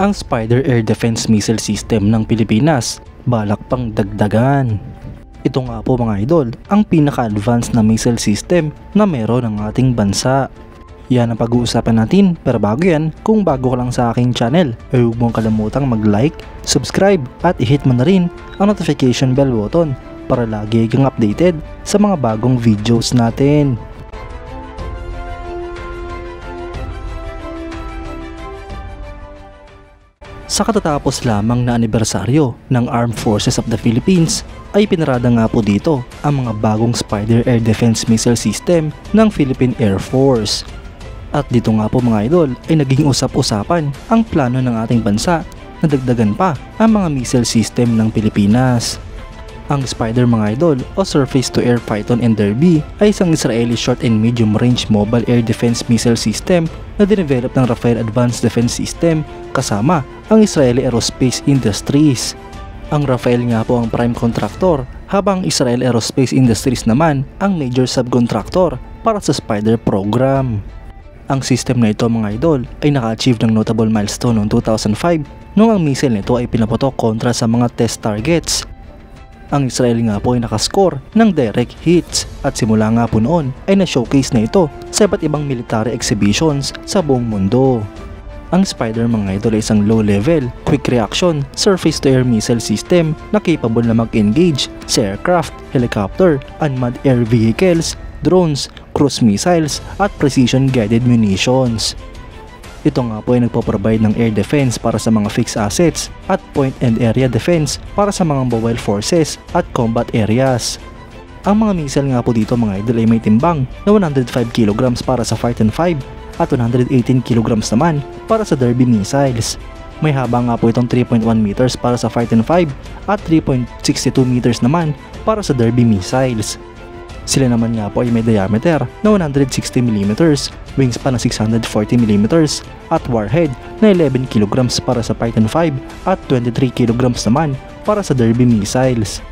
ang Spider Air Defense Missile System ng Pilipinas, balak pang dagdagan. Ito nga po mga idol, ang pinaka-advanced na missile system na meron ng ating bansa. Yan ang pag-uusapan natin, pero bago yan, kung bago ka lang sa aking channel, ay huwag mong kalimutang mag-like, subscribe at i-hit mo na rin ang notification bell button para lagi kang updated sa mga bagong videos natin. Sa katatapos lamang na anibersaryo ng Armed Forces of the Philippines ay pinarada nga po dito ang mga bagong Spider Air Defense Missile System ng Philippine Air Force. At dito nga po mga idol ay naging usap-usapan ang plano ng ating bansa na dagdagan pa ang mga missile system ng Pilipinas. Ang Spider mga idol o Surface-to-Air Python and Derby ay isang Israeli short and medium range mobile air defense missile system na dinevelop ng Rafael Advanced Defense System kasama ang Israeli Aerospace Industries. Ang Rafael nga po ang prime contractor habang Israel Aerospace Industries naman ang major subcontractor para sa Spider program. Ang system na ito mga idol ay naka-achieve ng notable milestone noong 2005 nung ang missile nito ay pinaputok kontra sa mga test targets. Ang Israel nga po ay nakascore ng direct hits at simula nga po noon ay na-showcase na ito sa iba't ibang military exhibitions sa buong mundo. Ang Spider mga idol ay isang low-level, quick reaction, surface-to-air missile system na capable na mag-engage sa aircraft, helicopter, unmanned air vehicles, drones, cruise missiles at precision-guided munitions. Ito nga po ay nagpo-provide ng air defense para sa mga fixed assets at point and area defense para sa mga mobile forces at combat areas. Ang mga missile nga po dito mga idol ay may timbang na 105 kg para sa Fighten 5 at 118 kg naman para sa Derby missiles. May haba nga po itong 3.1 meters para sa Fighten 5 at 3.62 meters naman para sa Derby missiles. Sila naman nga po ay may diameter na 160mm, wingspan na 640mm at warhead na 11 kg para sa Python 5 at 23 kg naman para sa Derby missiles.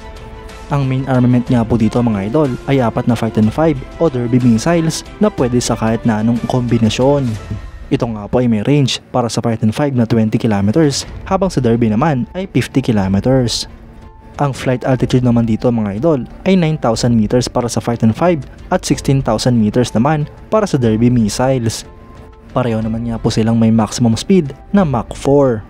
Ang main armament nga po dito mga idol ay 4 na Python 5 o Derby missiles na pwede sa kahit na anong kombinasyon. Ito nga po ay may range para sa Python 5 na 20 km habang sa Derby naman ay 50 km. Ang flight altitude naman dito mga idol ay 9,000 meters para sa Python 5 at 16,000 meters naman para sa Derby missiles. Pareho naman nga po silang may maximum speed na Mach 4.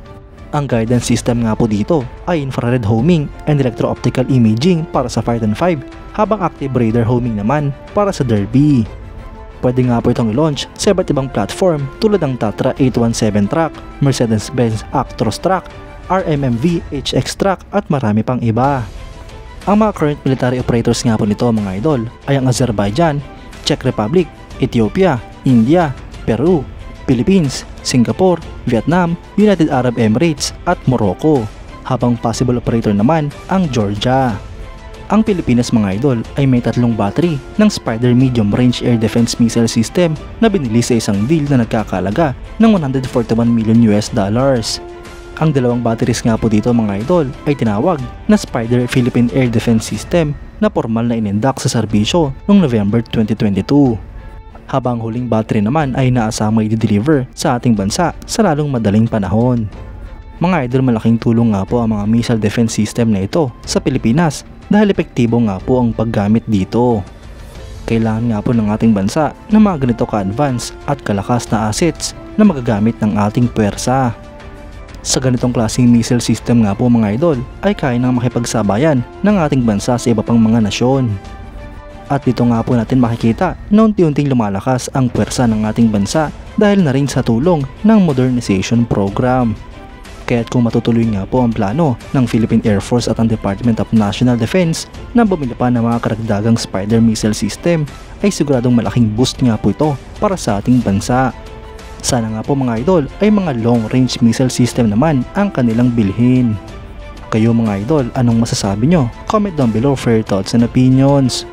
Ang guidance system nga po dito ay infrared homing and electro-optical imaging para sa Python 5 habang active radar homing naman para sa Derby. Pwede nga po itong i-launch sa iba't ibang platform tulad ng Tatra 817 truck, Mercedes-Benz Actros truck, RMMV, HX truck at marami pang iba. Ang mga current military operators nga po nito mga idol ay ang Azerbaijan, Czech Republic, Ethiopia, India, Peru, Philippines, Singapore, Vietnam, United Arab Emirates at Morocco, habang possible operator naman ang Georgia. Ang Pilipinas mga idol ay may 3 battery ng Spider Medium Range Air Defense Missile System na binili sa isang deal na nagkakalaga ng $141 million. Ang 2 batteries nga po dito mga idol ay tinawag na Spider Philippine Air Defense System na formal na inindak sa serbisyo noong November 2022. Habang huling battery naman ay naasamang i-deliver sa ating bansa sa lalong madaling panahon. Mga idol, malaking tulong nga po ang mga missile defense system na ito sa Pilipinas dahil epektibo nga po ang paggamit dito. Kailangan nga po ng ating bansa ng mga ganito ka-advance at kalakas na assets na magagamit ng ating puwersa. Sa ganitong klaseng missile system nga po mga idol ay kaya nang makipagsabayan ng ating bansa sa iba pang mga nasyon. At dito nga po natin makikita na unti-unting lumalakas ang puwersa ng ating bansa dahil na rin sa tulong ng modernization program. Kaya't kung matutuloy nga po ang plano ng Philippine Air Force at ang Department of National Defense na bumili pa ng mga karagdagang Spider missile system ay siguradong malaking boost nga po ito para sa ating bansa. Sana nga po mga idol ay mga long-range missile system naman ang kanilang bilhin. Kayo mga idol, anong masasabi nyo? Comment down below for your thoughts and opinions.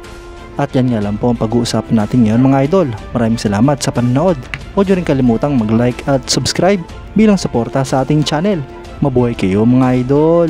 At yan nga lang po ang pag-uusapan natin ngayon mga idol. Maraming salamat sa panonood. Huwag nyo rin kalimutang mag-like at subscribe bilang suporta sa ating channel. Mabuhay kayo mga idol!